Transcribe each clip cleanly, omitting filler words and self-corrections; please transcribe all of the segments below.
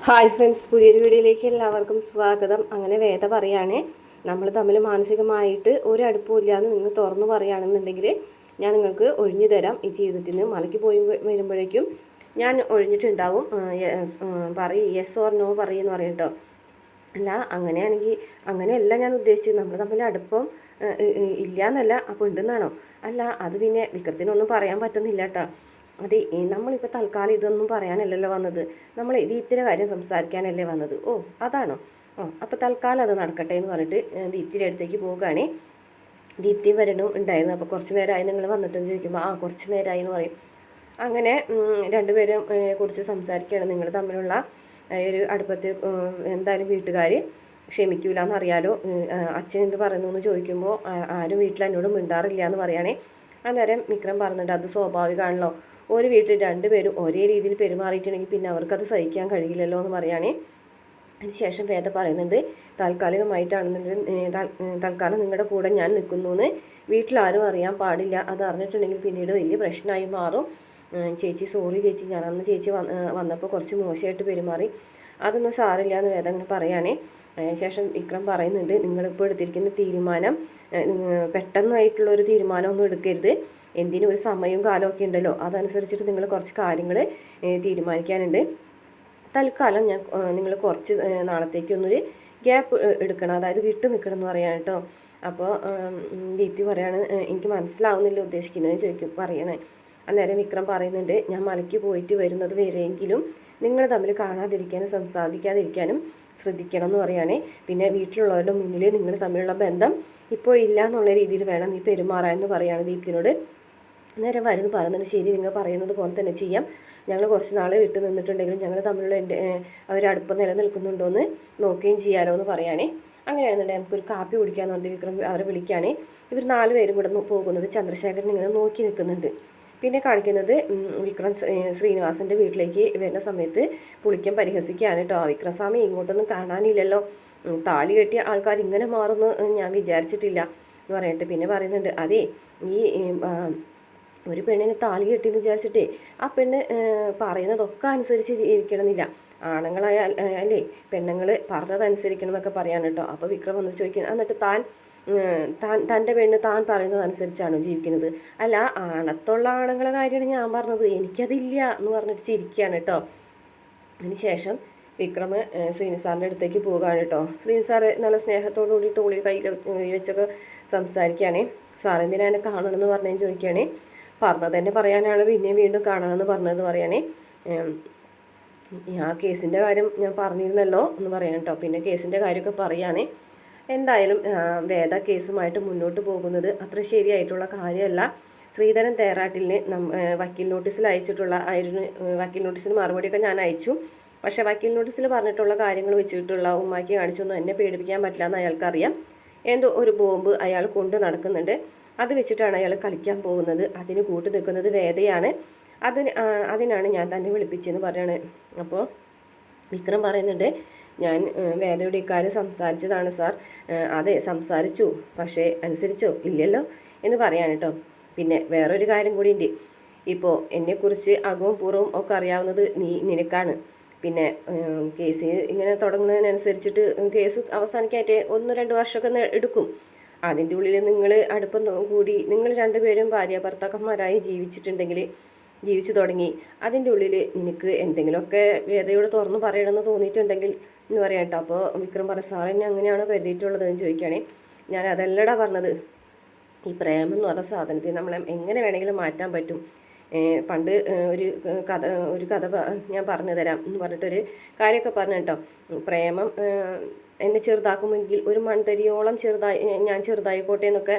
Hi friends, പുതിയൊരു വീഡിയോയിലേക്ക് എല്ലാവർക്കും സ്വാഗതം. അങ്ങനെ വേദ പറയുകയാണേ, നമ്മൾ തമ്മിൽ മാനസികമായിട്ട് ഒരു അടുപ്പമില്ലാന്ന് നിങ്ങൾ തുറന്നു പറയുകയാണെന്നുണ്ടെങ്കിൽ ഞാൻ നിങ്ങൾക്ക് ഒഴിഞ്ഞു തരാം. ഈ ജീവിതത്തിൽ നിന്ന് മലയ്ക്ക് പോയി വരുമ്പോഴേക്കും ഞാൻ ഒഴിഞ്ഞിട്ടുണ്ടാവും. യെസ് ഓർ നോ പറയുമെന്ന് പറയും കേട്ടോ. അല്ല, അങ്ങനെയാണെങ്കിൽ അങ്ങനെയല്ല ഞാൻ ഉദ്ദേശിച്ചത്. നമ്മൾ തമ്മിൽ അടുപ്പം ഇല്ല എന്നല്ല, അപ്പോൾ ഉണ്ടെന്നാണോ? അല്ല, അത് പിന്നെ വിക്രത്തിനൊന്നും പറയാൻ പറ്റുന്നില്ല കേട്ടോ. അതെ, നമ്മളിപ്പോൾ തൽക്കാലം ഇതൊന്നും പറയാനല്ലല്ലോ വന്നത്, നമ്മൾ ദീപ്തിയുടെ കാര്യം സംസാരിക്കാനല്ലേ വന്നത്. ഓ, അതാണോ? അപ്പോൾ തൽക്കാലം അത് നടക്കട്ടെ എന്ന് പറഞ്ഞിട്ട് ദീപ്തിയുടെ അടുത്തേക്ക് പോവുകയാണേ. ദീപ്തി വരണം ഉണ്ടായിരുന്നു. അപ്പോൾ കുറച്ച് നേരമായി നിങ്ങൾ വന്നിട്ടെന്ന് ചോദിക്കുമ്പോൾ കുറച്ച് നേരമായി എന്ന് പറയും. അങ്ങനെ രണ്ടുപേരും കുറിച്ച് സംസാരിക്കുകയാണ്. നിങ്ങൾ തമ്മിലുള്ള ഒരു അടുപ്പത്ത് എന്തായാലും വീട്ടുകാർ ക്ഷമിക്കൂല എന്നറിയാലോ. അച്ഛൻ എന്ത് പറയുന്നു എന്ന് ചോദിക്കുമ്പോൾ ആരും വീട്ടിൽ എന്നോട് മിണ്ടാറില്ല എന്ന് പറയുകയാണേ. അന്നേരം വിക്രം പറഞ്ഞിട്ട് അത് സ്വാഭാവികമാണല്ലോ, ഒരു വീട്ടിൽ രണ്ടുപേരും ഒരേ രീതിയിൽ പെരുമാറിയിട്ടുണ്ടെങ്കിൽ പിന്നെ അവർക്കത് സഹിക്കാൻ കഴിയില്ലല്ലോ എന്ന് പറയുകയാണേ. അതിനുശേഷം വേദ പറയുന്നുണ്ട്, താൽക്കാലികമായിട്ടാണെന്നുണ്ടെങ്കിൽ തൽക്കാലം നിങ്ങളുടെ കൂടെ ഞാൻ നിൽക്കുന്നു എന്ന് വീട്ടിലാരും അറിയാൻ പാടില്ല. അത് അറിഞ്ഞിട്ടുണ്ടെങ്കിൽ പിന്നീട് വലിയ പ്രശ്നമായി മാറും. ചേച്ചി സോറി ചേച്ചി, ഞാൻ അന്ന് ചേച്ചി വന്നപ്പോൾ കുറച്ച് മോശമായിട്ട് പെരുമാറി, അതൊന്നും സാറില്ല എന്ന് വേദ അങ്ങനെ പറയുകയാണേ. ശേഷം വിക്രം പറയുന്നുണ്ട്, നിങ്ങളിപ്പോൾ എടുത്തിരിക്കുന്ന തീരുമാനം പെട്ടെന്നായിട്ടുള്ളൊരു തീരുമാനമൊന്നും എടുക്കരുത്. എന്തിനും ഒരു സമയവും കാലമൊക്കെ ഉണ്ടല്ലോ, അതനുസരിച്ചിട്ട് നിങ്ങൾ കുറച്ച് കാര്യങ്ങൾ തീരുമാനിക്കാനുണ്ട്. തൽക്കാലം നിങ്ങൾ കുറച്ച് നാളത്തേക്കൊന്നൊരു ഗ്യാപ്പ് എടുക്കണം, അതായത് വിട്ടു നിൽക്കണം എന്ന് പറയാൻ കേട്ടോ. അപ്പോൾ ദീപ്തി പറയാണ്, എനിക്ക് മനസ്സിലാവുന്നില്ല ഉദ്ദേശിക്കുന്നതെന്ന് പറയണേ. അന്നേരം വിക്രം പറയുന്നുണ്ട്, ഞാൻ മലയ്ക്ക് പോയിട്ട് വരുന്നത് വരെയെങ്കിലും നിങ്ങൾ തമ്മിൽ കാണാതിരിക്കാനും സംസാരിക്കാതിരിക്കാനും ശ്രദ്ധിക്കണം എന്ന് പറയുകയാണേ. പിന്നെ വീട്ടിലുള്ളവരുടെ മുന്നിൽ നിങ്ങൾ തമ്മിലുള്ള ബന്ധം ഇപ്പോൾ ഇല്ല എന്നുള്ള രീതിയിൽ വേണം നീ പെരുമാറാമെന്ന് പറയുകയാണ് ദീപ്തിനോട്. നേരെ വരുന്നു പറയുന്നുണ്ട്, ശരി, നിങ്ങൾ പറയുന്നത് പോലെ തന്നെ ചെയ്യാം. ഞങ്ങൾ കുറച്ച് നാൾ വിട്ടു നിന്നിട്ടുണ്ടെങ്കിലും ഞങ്ങൾ തമ്മിലുള്ള അവരടുപ്പം നിലനിൽക്കുന്നുണ്ടോ എന്ന് നോക്കുകയും ചെയ്യാമല്ലോ എന്ന് പറയുകയാണേ. അങ്ങനെയാണെന്നുണ്ടെങ്കിൽ നമുക്കൊരു കാപ്പി കുടിക്കാമെന്ന് പറഞ്ഞിട്ട് വിക്രം അവരെ വിളിക്കുകയാണേ. ഇവർ 4 പേരും കൂടെ പോകുന്നത് ചന്ദ്രശേഖരൻ ഇങ്ങനെ നോക്കി നിൽക്കുന്നുണ്ട്. പിന്നെ കാണിക്കുന്നത് വിക്രം ശ്രീനിവാസൻ്റെ വീട്ടിലേക്ക് വരുന്ന സമയത്ത് പുളിക്കൻ പരിഹസിക്കുകയാണ് കേട്ടോ. വിക്രംസ്വാമി ഇങ്ങോട്ടൊന്നും കാണാനില്ലല്ലോ, താലി കെട്ടിയ ആൾക്കാർ ഇങ്ങനെ മാറുമെന്ന് ഞാൻ വിചാരിച്ചിട്ടില്ല എന്ന് പറയട്ടെ. പിന്നെ പറയുന്നുണ്ട്, അതെ, ഈ ഒരു പെണ്ണിന് താലി കെട്ടിയെന്ന് വിചാരിച്ചിട്ടേ ആ പെണ്ണ് പറയുന്നതൊക്കെ അനുസരിച്ച് ജീവിക്കണമെന്നില്ല. ആണുങ്ങളായാൽ അല്ലേ പെണ്ണുങ്ങൾ പറഞ്ഞതനുസരിക്കണം എന്നൊക്കെ പറയാണ് കേട്ടോ. അപ്പോൾ വിക്രം വന്ന് ചോദിക്കുന്നത്, എന്നിട്ട് തൻ്റെ പെണ്ണ് താൻ പറയുന്നതനുസരിച്ചാണോ ജീവിക്കുന്നത്? അല്ല, ആണത്തുള്ള ആണുങ്ങളെ കാര്യമാണ് ഞാൻ പറഞ്ഞത്, എനിക്കതില്ല എന്ന് പറഞ്ഞിട്ട് ചിരിക്കുകയാണ് കേട്ടോ. അതിനുശേഷം വിക്രം ശ്രീനി സാറിൻ്റെ അടുത്തേക്ക് പോവുകയാണ് കേട്ടോ. ശ്രീനി സാറ് നല്ല സ്നേഹത്തോടു കൂടി തോളിൽ കയ്യിൽ വെച്ചൊക്കെ സംസാരിക്കുകയാണേ. സാർ എന്തിനാ എന്നെ കാണണമെന്ന് പറഞ്ഞതെന്ന് ചോദിക്കുകയാണേ. പറഞ്ഞത് തന്നെ പറയാനാണ് പിന്നെയും വീണ്ടും കാണണമെന്ന് പറഞ്ഞതെന്ന് പറയുകയാണേ. ആ കേസിൻ്റെ കാര്യം ഞാൻ പറഞ്ഞിരുന്നല്ലോ എന്ന് പറയാം കേട്ടോ. പിന്നെ കേസിൻ്റെ കാര്യമൊക്കെ പറയുകയാണേ. എന്തായാലും വേദ കേസുമായിട്ട് മുന്നോട്ട് പോകുന്നത് അത്ര ശരിയായിട്ടുള്ള കാര്യമല്ല. ശ്രീധരൻ തേറാട്ടിലിന് വക്കീൽ നോട്ടീസിൽ വക്കീൽ നോട്ടീസിന് മറുപടിയൊക്കെ ഞാൻ അയച്ചു. പക്ഷേ വക്കീൽ നോട്ടീസിൽ പറഞ്ഞിട്ടുള്ള കാര്യങ്ങൾ വെച്ചിട്ടുള്ള ഉമ്മാക്കി കാണിച്ചൊന്നും എന്നെ പേടിപ്പിക്കാൻ പറ്റില്ല എന്ന് അയാൾക്കറിയാം. എന്തോ ഒരു ബോംബ് അയാൾ കൊണ്ട് നടക്കുന്നുണ്ട്, അത് വെച്ചിട്ടാണ് അയാൾ കളിക്കാൻ പോകുന്നത്. അതിന് കൂട്ടു നിൽക്കുന്നത് വേദയാണ്. അതിനാണ് ഞാൻ തന്നെ വിളിപ്പിച്ചെന്ന് പറയാണ്. അപ്പോൾ വിക്രം പറയുന്നുണ്ട്, ഞാൻ വേദയുടെ ഇക്കാര്യം സംസാരിച്ചതാണ് സാർ. അതെ, സംസാരിച്ചു, പക്ഷേ അനുസരിച്ചോ ഇല്ലല്ലോ എന്ന് പറയാൻ കേട്ടോ. പിന്നെ വേറൊരു കാര്യം കൂടി ഉണ്ട്. ഇപ്പോൾ എന്നെക്കുറിച്ച് അകവും പൂർവ്വവും ഒക്കെ അറിയാവുന്നത് നിനക്കാണ്. പിന്നെ കേസ് ഇങ്ങനെ തുടങ്ങുന്നതിനനുസരിച്ചിട്ട് കേസ് അവസാനിക്കാനായിട്ട് 1-2 വർഷമൊക്കെ എടുക്കും. അതിൻ്റെ ഉള്ളിൽ നിങ്ങൾ അടുപ്പം കൂടി നിങ്ങൾ രണ്ടുപേരും ഭാര്യ ഭർത്താക്കന്മാരായി ജീവിച്ചു തുടങ്ങി. അതിൻ്റെ ഉള്ളിൽ നിനക്ക് എന്തെങ്കിലുമൊക്കെ വേദയോട് തുറന്ന് പറയണമെന്ന് തോന്നിയിട്ടുണ്ടെങ്കിൽ എന്ന് പറയാം കേട്ടോ. അപ്പോൾ വിക്രം പറയും, സാർ എന്നെ അങ്ങനെയാണോ കരുതിയിട്ടുള്ളത് എന്ന് ചോദിക്കുകയാണേ. ഞാൻ അതല്ലടാ പറഞ്ഞത്, ഈ പ്രേമം എന്ന് പറഞ്ഞ സാധനത്തിൽ നമ്മളെ എങ്ങനെ വേണമെങ്കിലും മാറ്റാൻ പറ്റും. പണ്ട് ഒരു കഥ ഞാൻ പറഞ്ഞു തരാം എന്ന് പറഞ്ഞിട്ടൊരു കാര്യമൊക്കെ പറഞ്ഞു കേട്ടോ. പ്രേമം എന്നെ ചെറുതാക്കുമെങ്കിൽ ഒരു മൺതരിയോളം ഞാൻ ചെറുതായിക്കോട്ടെ എന്നൊക്കെ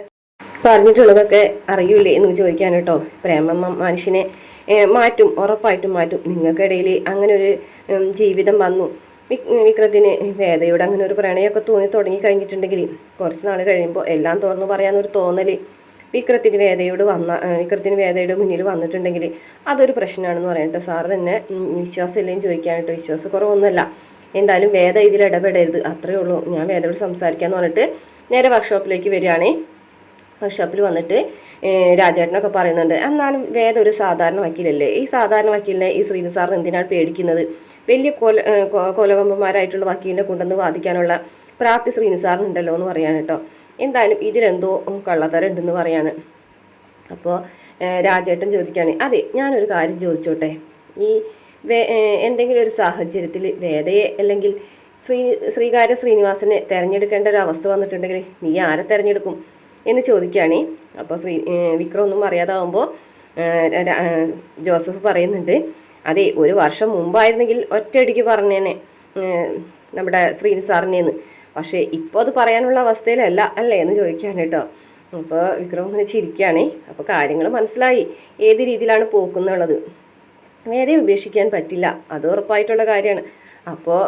പറഞ്ഞിട്ടുള്ളതൊക്കെ അറിയൂലേ എന്ന് ചോദിക്കാൻ കേട്ടോ. പ്രേമം മനുഷ്യനെ മാറ്റും, ഉറപ്പായിട്ടും മാറ്റും. നിങ്ങൾക്കിടയിൽ അങ്ങനെ ഒരു ജീവിതം വന്നു. വിക്രത്തിന് വേദയോട് അങ്ങനെ ഒരു പ്രണയമൊക്കെ തോന്നി തുടങ്ങി കഴിഞ്ഞിട്ടുണ്ടെങ്കിൽ കുറച്ച് നാൾ കഴിയുമ്പോൾ എല്ലാം തുറന്നു പറയാനൊരു തോന്നൽ വിക്രത്തിന് വേദയുടെ മുന്നിൽ വന്നിട്ടുണ്ടെങ്കിൽ അതൊരു പ്രശ്നമാണെന്ന് പറയട്ടെ. സാറ് തന്നെ വിശ്വാസമില്ലേന്ന് ചോദിക്കാനായിട്ട്. വിശ്വാസക്കുറവൊന്നുമല്ല, എന്തായാലും വേദ ഇതിൽ ഇടപെടരുത്, അത്രയേ ഉള്ളൂ. ഞാൻ വേദയോട് സംസാരിക്കാമെന്ന് പറഞ്ഞിട്ട് നേരെ വർക്ക്ഷോപ്പിലേക്ക് വരികയാണേ. വർക്ക്ഷോപ്പിൽ വന്നിട്ട് രാജേട്ടനൊക്കെ പറയുന്നുണ്ട്, എന്നാലും വേദ ഒരു സാധാരണ വക്കീലല്ലേ, ഈ സാധാരണ വക്കീലിനെ ഈ ശ്രീനി സാറിന് എന്തിനാണ് പേടിക്കുന്നത്? വലിയ കൊലകൊമ്പന്മാരായിട്ടുള്ള വക്കീലിനെ കൊണ്ടുവന്ന് വാദിക്കാനുള്ള പ്രാപ്തി ശ്രീനി സാറിനുണ്ടല്ലോ എന്ന് പറയാണ് കേട്ടോ. എന്തായാലും ഇതിലെന്തോ കള്ളത്തരം ഉണ്ടെന്ന് പറയാണ്. അപ്പോൾ രാജേട്ടൻ ചോദിക്കുകയാണ്, അതെ ഞാനൊരു കാര്യം ചോദിച്ചോട്ടെ, ഈ എന്തെങ്കിലും ഒരു സാഹചര്യത്തിൽ വേദയെ അല്ലെങ്കിൽ ശ്രീകാര്യ ശ്രീനിവാസനെ തിരഞ്ഞെടുക്കേണ്ട ഒരു അവസ്ഥ വന്നിട്ടുണ്ടെങ്കിൽ നീ ആരെ തിരഞ്ഞെടുക്കും എന്ന് ചോദിക്കുകയാണ്. അപ്പോൾ വിക്രം ഒന്നും അറിയാതാവുമ്പോൾ ജോസഫ് പറയുന്നുണ്ട്, അതെ ഒരു വർഷം മുമ്പായിരുന്നെങ്കിൽ ഒറ്റയടിക്ക് പറഞ്ഞേനെ നമ്മുടെ ശ്രീനി സാറിനേന്ന്, പക്ഷേ ഇപ്പോൾ അത് പറയാനുള്ള അവസ്ഥയിലല്ല അല്ലേ എന്ന് ചോദിക്കുകയാണ് കേട്ടോ. അപ്പോൾ വിക്രം ഇങ്ങനെ ചിരിക്കുകയാണ്. അപ്പോൾ കാര്യങ്ങൾ മനസ്സിലായി ഏത് രീതിയിലാണ് പോക്കുന്നുള്ളത്. വേദയെ ഉപേക്ഷിക്കാൻ പറ്റില്ല, അത് ഉറപ്പായിട്ടുള്ള കാര്യമാണ്. അപ്പോൾ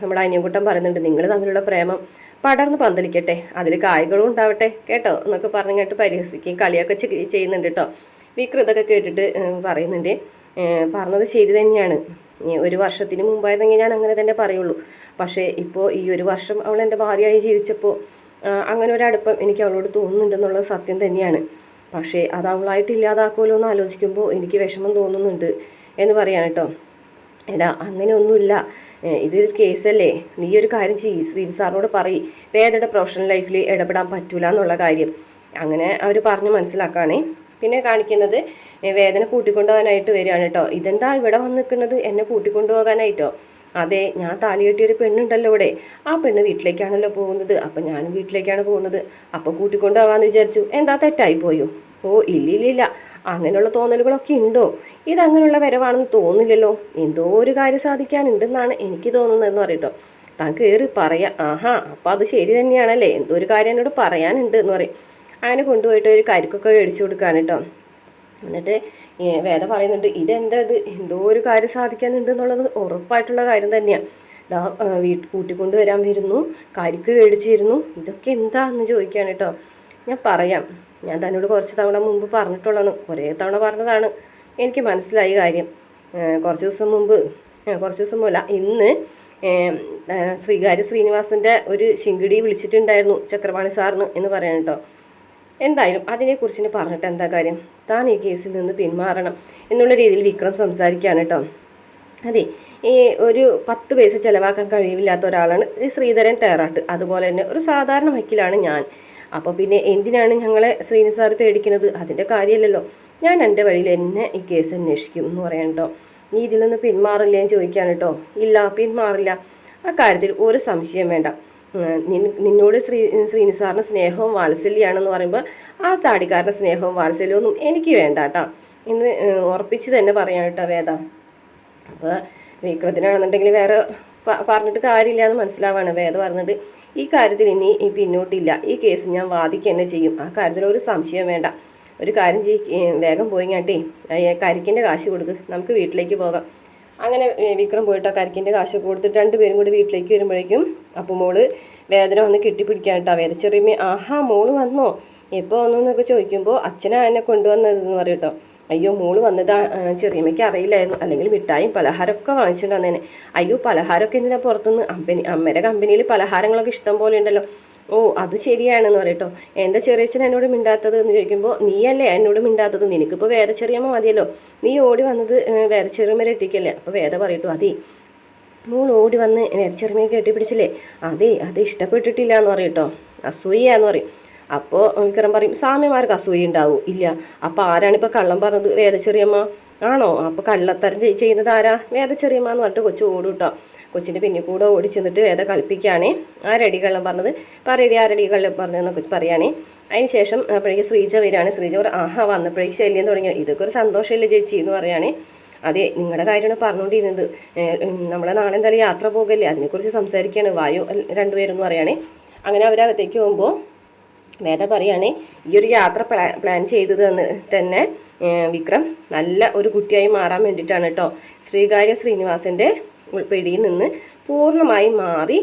നമ്മുടെ അനിയൻകുട്ടൻ പറയുന്നുണ്ട്, നിങ്ങൾ തമ്മിലുള്ള പ്രേമം പടർന്ന് പന്തലിക്കട്ടെ, അതിൽ കായ്കളും ഉണ്ടാവട്ടെ കേട്ടോ എന്നൊക്കെ പറഞ്ഞിട്ട് പരിഹസിക്കുകയും കളിയൊക്കെ ചെയ്യുന്നുണ്ട് കേട്ടോ. വിക്രം ഇതൊക്കെ കേട്ടിട്ട് പറയുന്നുണ്ട്, പറഞ്ഞത് ശരി തന്നെയാണ്, ഒരു വർഷത്തിന് മുമ്പായിരുന്നെങ്കിൽ ഞാൻ അങ്ങനെ തന്നെ പറയുള്ളൂ, പക്ഷേ ഇപ്പോൾ ഈ ഒരു വർഷം അവൾ എൻ്റെ ഭാര്യയായി ജീവിച്ചപ്പോൾ അങ്ങനെ ഒരു അടുപ്പം എനിക്ക് അവളോട് തോന്നുന്നുണ്ടെന്നുള്ളത് സത്യം തന്നെയാണ്. പക്ഷേ അത് അവളായിട്ട് ഇല്ലാതാക്കുമല്ലോ എന്ന് ആലോചിക്കുമ്പോൾ എനിക്ക് വിഷമം തോന്നുന്നുണ്ട് എന്ന് പറയാൻ കേട്ടോ. എടാ അങ്ങനെയൊന്നുമില്ല, ഇതൊരു കേസല്ലേ, നീ ഒരു കാര്യം ചെയ്യ്, ശ്രീനി സാറിനോട് പറയും വേദയുടെ പ്രൊഫഷണൽ ലൈഫിൽ ഇടപെടാൻ പറ്റൂല എന്നുള്ള കാര്യം. അങ്ങനെ അവർ പറഞ്ഞ് മനസ്സിലാക്കുകയാണേ. പിന്നെ കാണിക്കുന്നത് വേദന കൂട്ടിക്കൊണ്ടുപോകാനായിട്ട് വരികയാണ് കേട്ടോ. ഇതെന്താ ഇവിടെ വന്ന് നിൽക്കുന്നത്, എന്നെ കൂട്ടിക്കൊണ്ടുപോകാനായിട്ടോ? അതെ, ഞാൻ താലി കെട്ടിയൊരു പെണ്ണുണ്ടല്ലോ ഇവിടെ, ആ പെണ്ണ് വീട്ടിലേക്കാണല്ലോ പോകുന്നത്, അപ്പം ഞാനും വീട്ടിലേക്കാണ് പോകുന്നത്, അപ്പോൾ കൂട്ടിക്കൊണ്ടുപോകാമെന്ന് വിചാരിച്ചു. എന്താ തെറ്റായി പോയോ? ഓ ഇല്ലില്ല, അങ്ങനെയുള്ള തോന്നലുകളൊക്കെ ഉണ്ടോ? ഇതങ്ങനെയുള്ള വരവാണെന്ന് തോന്നില്ലല്ലോ, എന്തോ ഒരു കാര്യം സാധിക്കാനുണ്ടെന്നാണ് എനിക്ക് തോന്നുന്നതെന്ന് പറയട്ടോ. താൻ കയറി പറയാം. ആഹാ, അപ്പോൾ അത് ശരി തന്നെയാണല്ലേ, എന്തോ ഒരു കാര്യം എന്നോട് പറയാനുണ്ട് എന്ന് പറയും. അങ്ങനെ കൊണ്ടുപോയിട്ട് ഒരു കരിക്കൊക്കെ മേടിച്ചു കൊടുക്കുകയാണ് കേട്ടോ. എന്നിട്ട് വേദ പറയുന്നുണ്ട്, ഇതെന്താ ഇത്, എന്തോ ഒരു കാര്യം സാധിക്കാനുണ്ട് എന്നുള്ളത് ഉറപ്പായിട്ടുള്ള കാര്യം തന്നെയാണ്. ഇതാ കൂട്ടിക്കൊണ്ടുവരാൻ വരുന്നു, കരിക്ക് മേടിച്ചിരുന്നു, ഇതൊക്കെ എന്താ എന്ന് ചോദിക്കുകയാണ് കേട്ടോ. ഞാൻ പറയാം, ഞാൻ തന്നോട് കുറച്ച് തവണ മുമ്പ് പറഞ്ഞിട്ടുള്ളതാണ്, കുറേ തവണ പറഞ്ഞതാണ്, എനിക്ക് മനസ്സിലായി കാര്യം. കുറച്ച് ദിവസം മുതല ഇന്ന് ശ്രീകാര്യ ശ്രീനിവാസൻ്റെ ഒരു ശിങ്കിടി വിളിച്ചിട്ടുണ്ടായിരുന്നു ചക്രപാണി സാറിന് എന്ന് പറയാൻ കേട്ടോ. എന്തായാലും അതിനെക്കുറിച്ച് പറഞ്ഞിട്ട് എന്താ കാര്യം, താൻ ഈ കേസിൽ നിന്ന് പിന്മാറണം എന്നുള്ള രീതിയിൽ വിക്രം സംസാരിക്കുകയാണ് കേട്ടോ. അതെ, ഈ ഒരു 10 പൈസ ചിലവാക്കാൻ കഴിവില്ലാത്ത ഒരാളാണ് ഈ ശ്രീധരൻ തേറാട്ട്, അതുപോലെ തന്നെ ഒരു സാധാരണ വക്കീലാണ് ഞാൻ. അപ്പോൾ പിന്നെ എന്തിനാണ് ഞങ്ങളെ ശ്രീനി സാർ പേടിക്കുന്നത്? അതിൻ്റെ കാര്യമല്ലല്ലോ, ഞാൻ എൻ്റെ വഴിയിൽ എന്നെ ഈ കേസ് അന്വേഷിക്കും എന്ന് പറയാൻ കേട്ടോ. നീ ഇതിൽ നിന്ന് പിന്മാറില്ലേ എന്ന് ചോദിക്കാൻ കേട്ടോ. ഇല്ല, പിന്മാറില്ല, ആ കാര്യത്തിൽ ഒരു സംശയം വേണ്ട. നിന്നോട് ശ്രീനി സാറിന് സ്നേഹവും വാത്സല്യമാണെന്ന് പറയുമ്പോൾ ആ താടിക്കാരൻ്റെ സ്നേഹവും വാത്സല്യമൊന്നും എനിക്ക് വേണ്ട കേട്ടോ എന്ന് ഉറപ്പിച്ച് തന്നെ പറയാൻ കേട്ടോ വേദ. അപ്പോൾ വിക്രത്തിനാണെന്നുണ്ടെങ്കിൽ വേറെ പറഞ്ഞിട്ട് കാര്യമില്ല എന്ന് മനസ്സിലാവാണ്. വേദ പറഞ്ഞിട്ട് ഈ കാര്യത്തിൽ ഇനി പിന്നോട്ടില്ല, ഈ കേസ് ഞാൻ വാദിക്കുക തന്നെ ചെയ്യും, ആ കാര്യത്തിൽ ഒരു സംശയം വേണ്ട. ഒരു കാര്യം വേഗം പോയി കേട്ടേ, കരിക്കിൻ്റെ കാശ് കൊടുക്ക്, നമുക്ക് വീട്ടിലേക്ക് പോകാം. അങ്ങനെ വിക്രം പോയിട്ട് ആ കരിക്കിൻ്റെ കാശ് കൊടുത്തിട്ട് 2 പേരും കൂടി വീട്ടിലേക്ക് വരുമ്പോഴേക്കും അപ്പോൾ മോള് വേദന വന്ന് കെട്ടിപ്പിടിക്കാൻ കേട്ടോ. വേദ ചെറിയമ്മ, ആഹാ മോള് വന്നോ, എപ്പോൾ വന്നു എന്നൊക്കെ ചോദിക്കുമ്പോൾ അച്ഛനാ എന്നെ കൊണ്ടുവന്നതെന്ന് പറയും കേട്ടോ. അയ്യോ മോള് വന്നത് ചെറിയമ്മയ്ക്ക് അറിയില്ലായിരുന്നു, അല്ലെങ്കിൽ മിഠായും പലഹാരമൊക്കെ വാങ്ങിച്ചിട്ട് വന്നേനെ. അയ്യോ പലഹാരമൊക്കെ എന്തിനാ പുറത്തുനിന്ന്, അമ്മയുടെ കമ്പനിയിൽ പലഹാരങ്ങളൊക്കെ ഇഷ്ടം പോലെ ഉണ്ടല്ലോ. ഓ അത് ശരിയാണെന്ന് പറയട്ടോ. എന്താ ചെറിയച്ഛൻ എന്നോട് മിണ്ടാത്തത് എന്ന് ചോദിക്കുമ്പോൾ, നീയല്ലേ എന്നോട് മിണ്ടാത്തത്, നിനക്കിപ്പോൾ വേദ ചെറിയമ്മ മതിയല്ലോ, നീ ഓടി വന്നത് വേദ ചെറിയമ്മരെ എത്തിക്കല്ലേ. അപ്പോൾ വേദ പറയട്ടു, അതെ മോൾ ഓടി വന്ന് വേദ ചെറിയമ്മയെ കെട്ടിപ്പിടിച്ചില്ലേ, അതെ അത് ഇഷ്ടപ്പെട്ടിട്ടില്ല എന്ന് പറയട്ടോ, അസൂയാന്ന് പറയും. അപ്പോൾ വിക്രം പറയും, സാമ്യമാർക്ക് അസൂയ ഉണ്ടാവൂ? ഇല്ല. അപ്പോൾ ആരാണിപ്പോൾ കള്ളം പറഞ്ഞത്? വേദ ചെറിയമ്മ ആണോ? അപ്പോൾ കള്ളത്തരം ചെയ്യുന്നത് ആരാ? വേദ ചെറിയമ്മ എന്ന് പറഞ്ഞിട്ട് കൊച്ചു ഓടും കേട്ടോ. കൊച്ചിൻ്റെ പിന്നെ കൂടെ ഓടി ചെന്നിട്ട് വേദ കളിപ്പിക്കുകയാണേ. ആരടി കള്ളം പറഞ്ഞത്, പറയടി ആരടി കള്ളം പറഞ്ഞതെന്നൊക്കെ പറയുകയാണേ. അതിന് ശേഷം അപ്പോഴേക്ക് ശ്രീജ വരികയാണ്. ശ്രീജ ആഹാ വന്നപ്പോഴേക്ക് ശല്യം തുടങ്ങിയോ, ഇതൊക്കെ ഒരു സന്തോഷമല്ലേ ചേച്ചി എന്ന് പറയുകയാണേ. അതെ നിങ്ങളുടെ കാര്യമാണ് പറഞ്ഞുകൊണ്ടിരുന്നത്, നമ്മളെ നാളെ എന്തായാലും യാത്ര പോകല്ലേ, അതിനെക്കുറിച്ച് സംസാരിക്കുകയാണ്, വായു 2 പേരെന്ന് പറയുകയാണേ. അങ്ങനെ അവരകത്തേക്ക് പോകുമ്പോൾ വേദ പറയുകയാണേ, ഈ ഒരു യാത്ര പ്ലാൻ ചെയ്തത് തന്നെ വിക്രം നല്ല ഒരു കുട്ടിയായി മാറാൻ വേണ്ടിയിട്ടാണ് കേട്ടോ. ശ്രീകാര്യ ശ്രീനിവാസൻ്റെ പിടിയിൽ നിന്ന് പൂർണ്ണമായും മാറി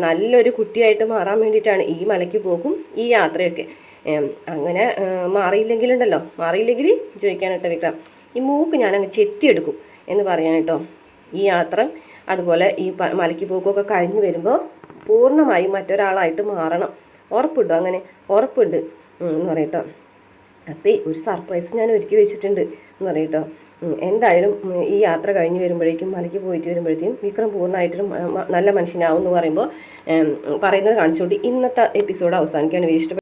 നല്ലൊരു കുട്ടിയായിട്ട് മാറാൻ വേണ്ടിയിട്ടാണ് ഈ മലയ്ക്ക് പോകും ഈ യാത്രയൊക്കെ. അങ്ങനെ മാറിയില്ലെങ്കിൽ ചോദിക്കാൻ കേട്ടോ വിക്രം, ഈ മൂക്ക് ഞാനങ്ങ് ചെത്തിയെടുക്കും എന്ന് പറയാൻ കേട്ടോ. ഈ യാത്ര അതുപോലെ ഈ മലയ്ക്ക് പോക്കൊക്കെ കഴിഞ്ഞ് വരുമ്പോൾ പൂർണ്ണമായും മറ്റൊരാളായിട്ട് മാറണം, ഉറപ്പുണ്ടോ? അങ്ങനെ ഉറപ്പുണ്ട് എന്ന് പറയട്ടോ. അപ്പോൾ ഒരു സർപ്രൈസ് ഞാൻ ഒരുക്കി വെച്ചിട്ടുണ്ട് എന്ന് പറയട്ടോ. എന്തായാലും ഈ യാത്ര കഴിഞ്ഞ് വരുമ്പോഴേക്കും മലയ്ക്ക് പോയിട്ട് വരുമ്പോഴത്തേക്കും വിക്രം പൂർണ്ണമായിട്ടൊരു നല്ല മനുഷ്യനാവും എന്ന് പറയുമ്പോൾ പറയുന്നത് കാണിച്ചുകൊണ്ട് ഇന്നത്തെ എപ്പിസോഡ് അവസാനിക്കുകയാണ്. ഇഷ്ടപ്പെട്ട